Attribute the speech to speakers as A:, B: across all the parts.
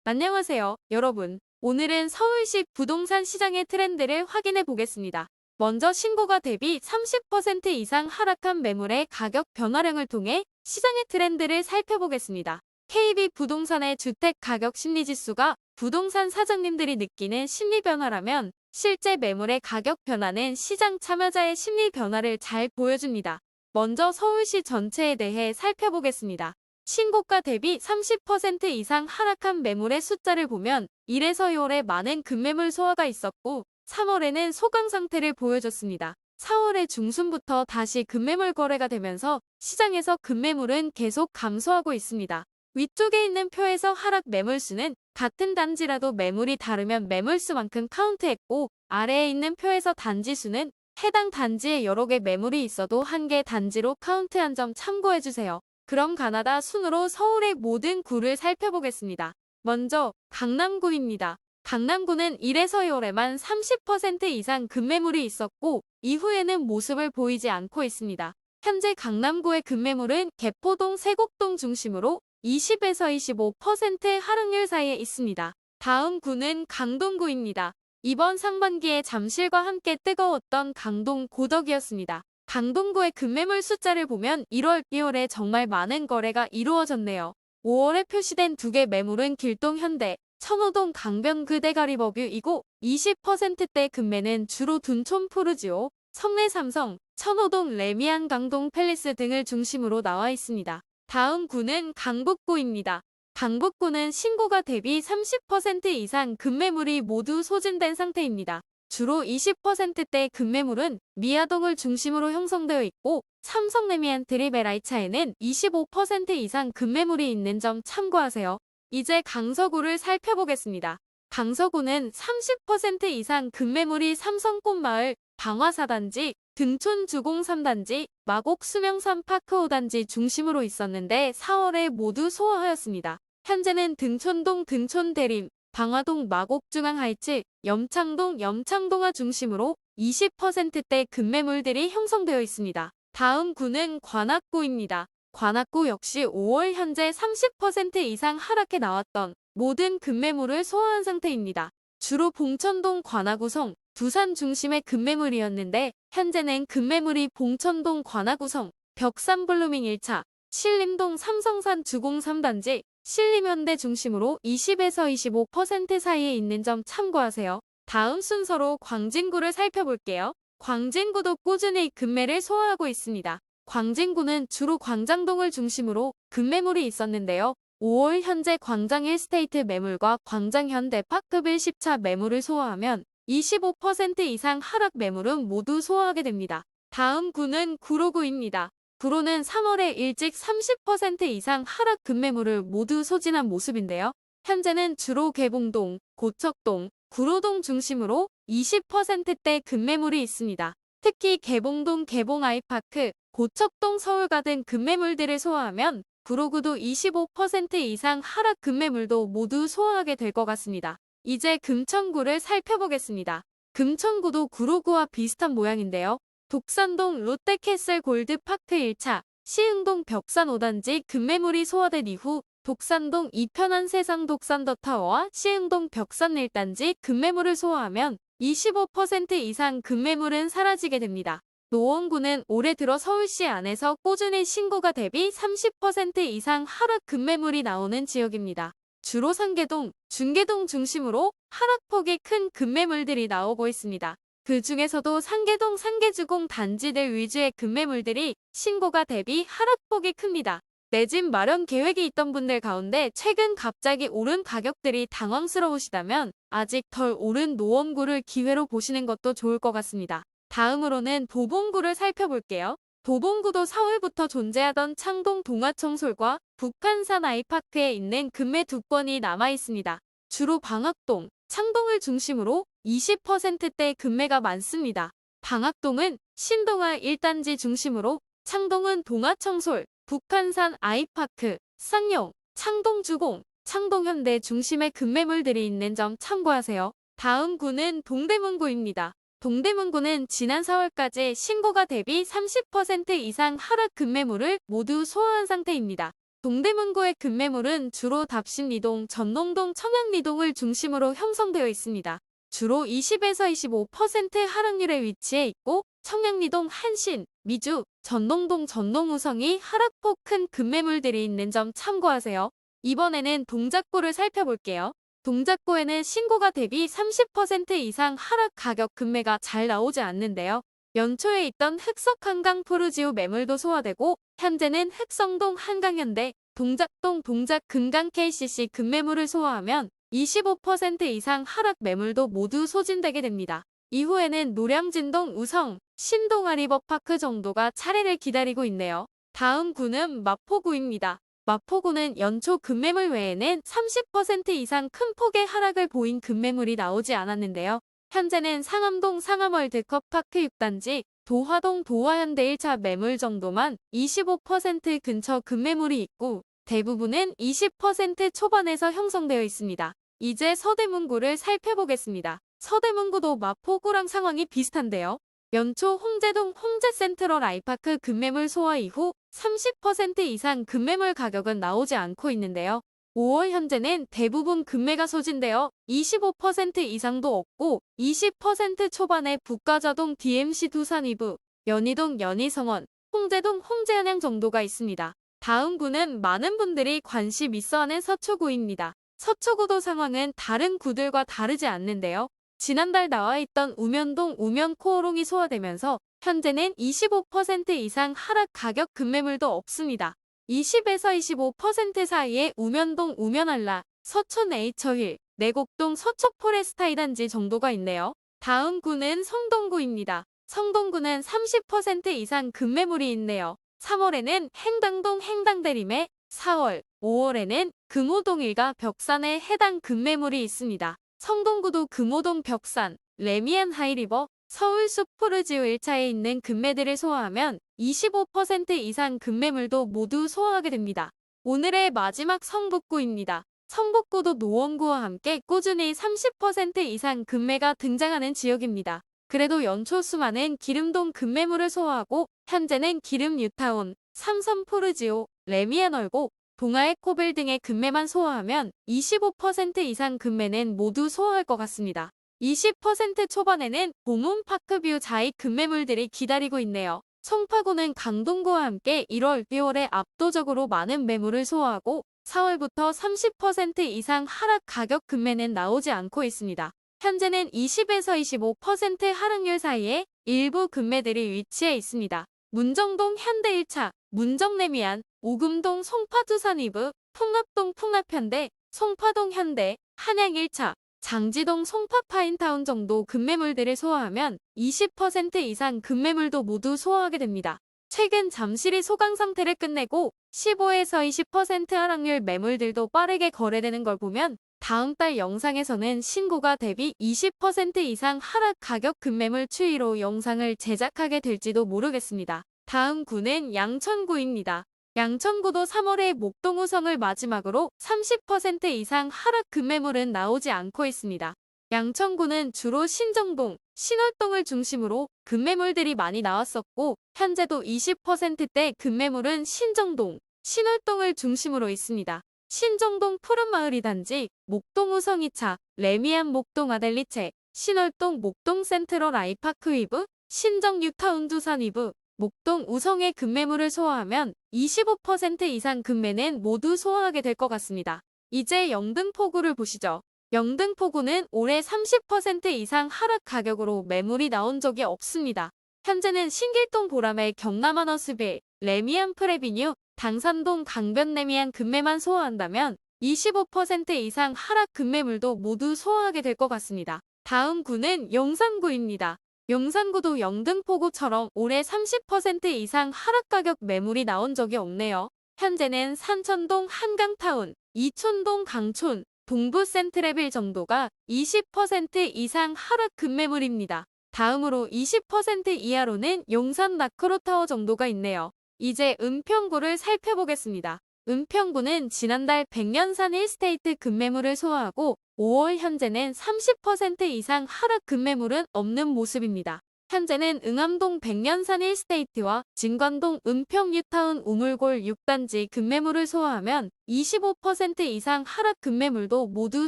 A: 안녕하세요, 여러분. 오늘은 서울시 부동산 시장의 트렌드를 확인해 보겠습니다. 먼저 신고가 대비 30% 이상 하락한 매물의 가격 변화량을 통해 시장의 트렌드를 살펴보겠습니다. KB 부동산의 주택 가격 심리지수가 부동산 사장님들이 느끼는 심리 변화라면 실제 매물의 가격 변화는 시장 참여자의 심리 변화를 잘 보여줍니다. 먼저 서울시 전체에 대해 살펴보겠습니다. 신고가 대비 30% 이상 하락한 매물의 숫자를 보면 1에서 2월에 많은 급매물 소화가 있었고 3월에는 소강 상태를 보여줬습니다. 4월의 중순부터 다시 급매물 거래가 되면서 시장에서 급매물은 계속 감소하고 있습니다. 위쪽에 있는 표에서 하락 매물수는 같은 단지라도 매물이 다르면 매물수만큼 카운트했고 아래에 있는 표에서 단지수는 해당 단지에 여러 개 매물이 있어도 한 개 단지로 카운트한 점 참고해주세요. 그럼 가나다 순으로 서울의 모든 구를 살펴보겠습니다. 먼저 강남구입니다. 강남구는 1에서 2월에만 30% 이상 급매물이 있었고 이후에는 모습을 보이지 않고 있습니다. 현재 강남구의 급매물은 개포동, 세곡동 중심으로 20에서 25% 하락률 사이에 있습니다. 다음 구는 강동구입니다. 이번 상반기에 잠실과 함께 뜨거웠던 강동 고덕이었습니다. 강동구의 급매물 숫자를 보면 1월, 2월에 정말 많은 거래가 이루어졌네요. 5월에 표시된 두 개 매물은 길동 현대, 천호동 강변 그대가리버뷰이고 20%대 급매는 주로 둔촌 푸르지오, 성내 삼성, 천호동 레미안 강동 팰리스 등을 중심으로 나와 있습니다. 다음 구는 강북구입니다. 강북구는 신고가 대비 30% 이상 급매물이 모두 소진된 상태입니다. 주로 20%대 급매물은 미아동을 중심으로 형성되어 있고 삼성 레미안 드리베라이차에는 25% 이상 급매물이 있는 점 참고하세요. 이제 강서구를 살펴보겠습니다. 강서구는 30% 이상 급매물이 삼성꽃마을, 방화사단지, 등촌 주공 3단지, 마곡 수명산 파크 5단지 중심으로 있었는데 4월에 모두 소화하였습니다. 현재는 등촌동 등촌대림, 방화동 마곡중앙하이츠, 염창동 염창동화 중심으로 20%대 급매물들이 형성되어 있습니다. 다음 구는 관악구입니다. 관악구 역시 5월 현재 30% 이상 하락해 나왔던 모든 급매물을 소화한 상태입니다. 주로 봉천동 관악구성, 두산 중심의 급매물이었는데 현재는 급매물이 봉천동 관악구성, 벽산블루밍 1차, 신림동 삼성산 주공 3단지, 신림현대 중심으로 20에서 25% 사이에 있는 점 참고하세요. 다음 순서로 광진구를 살펴볼게요. 광진구도 꾸준히 급매를 소화하고 있습니다. 광진구는 주로 광장동을 중심으로 급매물이 있었는데요. 5월 현재 광장 1스테이트 매물과 광장 현대파크빌 10차 매물을 소화하면 25% 이상 하락 매물은 모두 소화하게 됩니다. 다음 구는 구로구입니다. 구로는 3월에 일찍 30% 이상 하락 급매물을 모두 소진한 모습인데요. 현재는 주로 개봉동, 고척동, 구로동 중심으로 20%대 급매물이 있습니다. 특히 개봉동 개봉 아이파크, 고척동 서울가든 급매물들을 소화하면 구로구도 25% 이상 하락 급매물도 모두 소화하게 될 것 같습니다. 이제 금천구를 살펴보겠습니다. 금천구도 구로구와 비슷한 모양인데요. 독산동 롯데캐슬 골드파크 1차, 시흥동 벽산 5단지 급매물이 소화된 이후 독산동 이편한 세상 독산더타워와 시흥동 벽산 1단지 급매물을 소화하면 25% 이상 급매물은 사라지게 됩니다. 노원구는 올해 들어 서울시 안에서 꾸준히 신고가 대비 30% 이상 하락 급매물이 나오는 지역입니다. 주로 상계동, 중계동 중심으로 하락폭이 큰 급매물들이 나오고 있습니다. 그 중에서도 상계동 상계주공 단지들 위주의 급매물들이 신고가 대비 하락폭이 큽니다. 내 집 마련 계획이 있던 분들 가운데 최근 갑자기 오른 가격들이 당황스러우시다면 아직 덜 오른 노원구를 기회로 보시는 것도 좋을 것 같습니다. 다음으로는 도봉구를 살펴볼게요. 도봉구도 4월부터 존재하던 창동 동아청솔과 북한산 아이파크에 있는 급매 두 건이 남아있습니다. 주로 방학동, 창동을 중심으로 20%대 급매가 많습니다. 방학동은 신동아 1단지 중심으로 창동은 동아청솔, 북한산 아이파크, 쌍용, 창동주공, 창동현대 중심의 급매물들이 있는 점 참고하세요. 다음 구는 동대문구입니다. 동대문구는 지난 4월까지 신고가 대비 30% 이상 하락 급매물을 모두 소화한 상태입니다. 동대문구의 급매물은 주로 답신리동, 전농동, 청양리동을 중심으로 형성되어 있습니다. 주로 20에서 25% 하락률에 위치해 있고 청양리동, 한신, 미주, 전농동, 전농우성이 하락폭 큰 급매물들이 있는 점 참고하세요. 이번에는 동작구를 살펴볼게요. 동작구에는 신고가 대비 30% 이상 하락 가격 급매가 잘 나오지 않는데요. 연초에 있던 흑석 한강 푸르지오 매물도 소화되고 현재는 흑성동 한강현대, 동작동 동작 금강 KCC 급매물을 소화하면 25% 이상 하락 매물도 모두 소진되게 됩니다. 이후에는 노량진동 우성, 신동아 리버파크 정도가 차례를 기다리고 있네요. 다음 구는 마포구입니다. 마포구는 연초 급매물 외에는 30% 이상 큰 폭의 하락을 보인 급매물이 나오지 않았는데요. 현재는 상암동 상암월드컵 파크 6단지, 도화동 도화현대 1차 매물 정도만 25% 근처 급매물이 있고 대부분은 20% 초반에서 형성되어 있습니다. 이제 서대문구를 살펴보겠습니다. 서대문구도 마포구랑 상황이 비슷한데요. 연초 홍제동 홍제센트럴 아이파크 급매물 소화 이후 30% 이상 급매물 가격은 나오지 않고 있는데요. 5월 현재는 대부분 급매가 소진되어 25% 이상도 없고 20% 초반의 북가자동 DMC 두산 이브, 연희동 연희성원, 홍제동 홍제한양 정도가 있습니다. 다음 구는 많은 분들이 관심 있어하는 서초구입니다. 서초구도 상황은 다른 구들과 다르지 않는데요. 지난달 나와 있던 우면동 우면 코오롱이 소화되면서 현재는 25% 이상 하락 가격 급매물도 없습니다. 20에서 25% 사이에 우면동 우면알라, 서촌 네이처힐, 내곡동 서초 포레스타 2단지 정도가 있네요. 다음 구는 성동구입니다. 성동구는 30% 이상 급매물이 있네요. 3월에는 행당동 행당대림에, 4월, 5월에는 금호동 일가 벽산에 해당 급매물이 있습니다. 성동구도 금호동 벽산, 레미안 하이리버, 서울숲 푸르지오 1차에 있는 급매들을 소화하면 25% 이상 급매물도 모두 소화하게 됩니다. 오늘의 마지막 성북구입니다. 성북구도 노원구와 함께 꾸준히 30% 이상 급매가 등장하는 지역입니다. 그래도 연초 수많은 기름동 급매물을 소화하고 현재는 기름 뉴타운, 삼선 푸르지오, 레미안 얼고, 동아에코빌 등의 급매만 소화하면 25% 이상 급매는 모두 소화할 것 같습니다. 20% 초반에는 봄운 파크뷰 자익 급매물들이 기다리고 있네요. 송파구는 강동구와 함께 1월, 2월에 압도적으로 많은 매물을 소화하고 4월부터 30% 이상 하락 가격 급매는 나오지 않고 있습니다. 현재는 20에서 25% 하락률 사이에 일부 급매들이 위치해 있습니다. 문정동 현대 1차, 문정레미안, 오금동 송파두산 이브, 풍납동 풍납현대, 송파동 현대, 한양 1차, 장지동 송파파인타운 정도 급매물들을 소화하면 20% 이상 급매물도 모두 소화하게 됩니다. 최근 잠실이 소강 상태를 끝내고 15에서 20% 하락률 매물들도 빠르게 거래되는 걸 보면 다음 달 영상에서는 신고가 대비 20% 이상 하락 가격 급매물 추이로 영상을 제작하게 될지도 모르겠습니다. 다음 구는 양천구입니다. 양천구도 3월에 목동우성을 마지막으로 30% 이상 하락 급매물은 나오지 않고 있습니다. 양천구는 주로 신정동, 신월동을 중심으로 급매물들이 많이 나왔었고 현재도 20%대 급매물은 신정동, 신월동을 중심으로 있습니다. 신정동 푸른마을 2단지, 목동우성 2차, 레미안 목동 아델리체, 신월동 목동 센트럴 아이파크 위브, 신정 뉴타운 두산 위브, 목동 우성의 급매물을 소화하면 25% 이상 급매는 모두 소화하게 될 것 같습니다. 이제 영등포구를 보시죠. 영등포구는 올해 30% 이상 하락 가격으로 매물이 나온 적이 없습니다. 현재는 신길동 보람의 경남아너스빌, 레미안 프레비뉴, 당산동 강변 레미안 급매만 소화한다면 25% 이상 하락 급매물도 모두 소화하게 될 것 같습니다. 다음 구는 용산구입니다. 용산구도 영등포구처럼 올해 30% 이상 하락 가격 매물이 나온 적이 없네요. 현재는 산천동 한강타운, 이촌동 강촌, 동부 센트레빌 정도가 20% 이상 하락 급매물입니다. 다음으로 20% 이하로는 용산 나크로타워 정도가 있네요. 이제 은평구를 살펴보겠습니다. 은평구는 지난달 백년산 1스테이트 급매물을 소화하고 5월 현재는 30% 이상 하락 급매물은 없는 모습입니다. 현재는 응암동 백년산 1스테이트와 진관동 은평 뉴타운 우물골 6단지 급매물을 소화하면 25% 이상 하락 급매물도 모두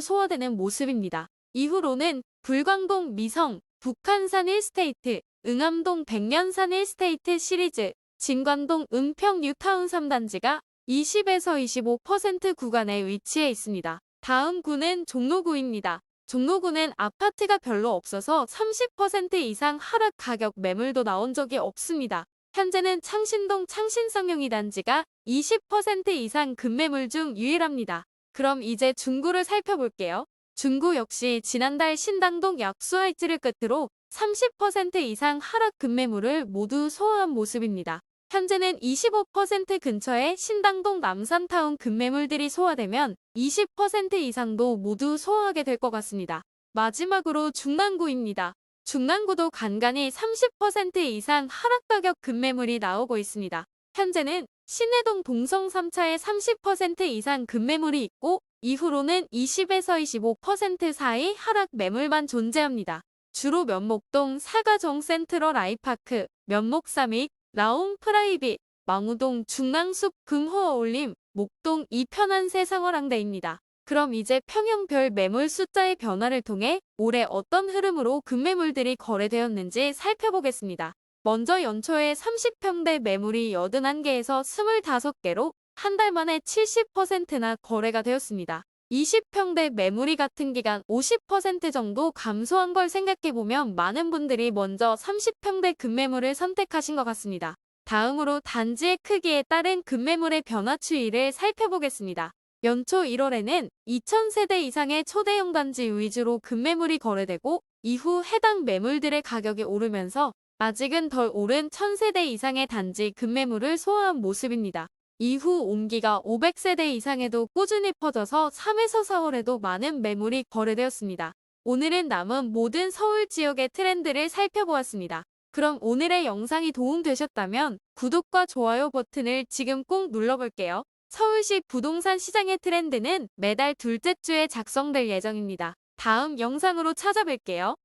A: 소화되는 모습입니다. 이후로는 불광동 미성, 북한산 1스테이트, 응암동 백년산 1스테이트 시리즈, 진관동 은평 뉴타운 3단지가 20에서 25% 구간에 위치해 있습니다. 다음 구는 종로구입니다. 종로구는 아파트가 별로 없어서 30% 이상 하락 가격 매물도 나온 적이 없습니다. 현재는 창신동 창신쌍용 2단지가 20% 이상 급매물 중 유일합니다. 그럼 이제 중구를 살펴볼게요. 중구 역시 지난달 신당동 약수할지를 끝으로 30% 이상 하락 급매물을 모두 소화한 모습입니다. 현재는 25% 근처에 신당동 남산타운 급매물들이 소화되면 20% 이상도 모두 소화하게 될 것 같습니다. 마지막으로 중랑구입니다. 중랑구도 간간히 30% 이상 하락 가격 급매물이 나오고 있습니다. 현재는 신내동 동성 3차에 30% 이상 급매물이 있고 이후로는 20에서 25% 사이 하락 매물만 존재합니다. 주로 면목동 사가정 센트럴 아이파크, 면목 삼익, 라온 프라이빗, 망우동 중랑숲 금호어울림, 목동 이편한 세상어랑대입니다. 그럼 이제 평형별 매물 숫자의 변화를 통해 올해 어떤 흐름으로 급매물들이 거래되었는지 살펴보겠습니다. 먼저 연초에 30평대 매물이 81개에서 25개로 한 달 만에 70%나 거래가 되었습니다. 20평대 매물이 같은 기간 50% 정도 감소한 걸 생각해보면 많은 분들이 먼저 30평대 급매물을 선택하신 것 같습니다. 다음으로 단지의 크기에 따른 급매물의 변화 추이를 살펴보겠습니다. 연초 1월에는 2000세대 이상의 초대형 단지 위주로 급매물이 거래되고 이후 해당 매물들의 가격이 오르면서 아직은 덜 오른 1000세대 이상의 단지 급매물을 소화한 모습입니다. 이후 온기가 500세대 이상에도 꾸준히 퍼져서 3에서 4월에도 많은 매물이 거래되었습니다. 오늘은 남은 모든 서울 지역의 트렌드를 살펴보았습니다. 그럼 오늘의 영상이 도움되셨다면 구독과 좋아요 버튼을 지금 꼭 눌러볼게요. 서울시 부동산 시장의 트렌드는 매달 둘째 주에 작성될 예정입니다. 다음 영상으로 찾아뵐게요.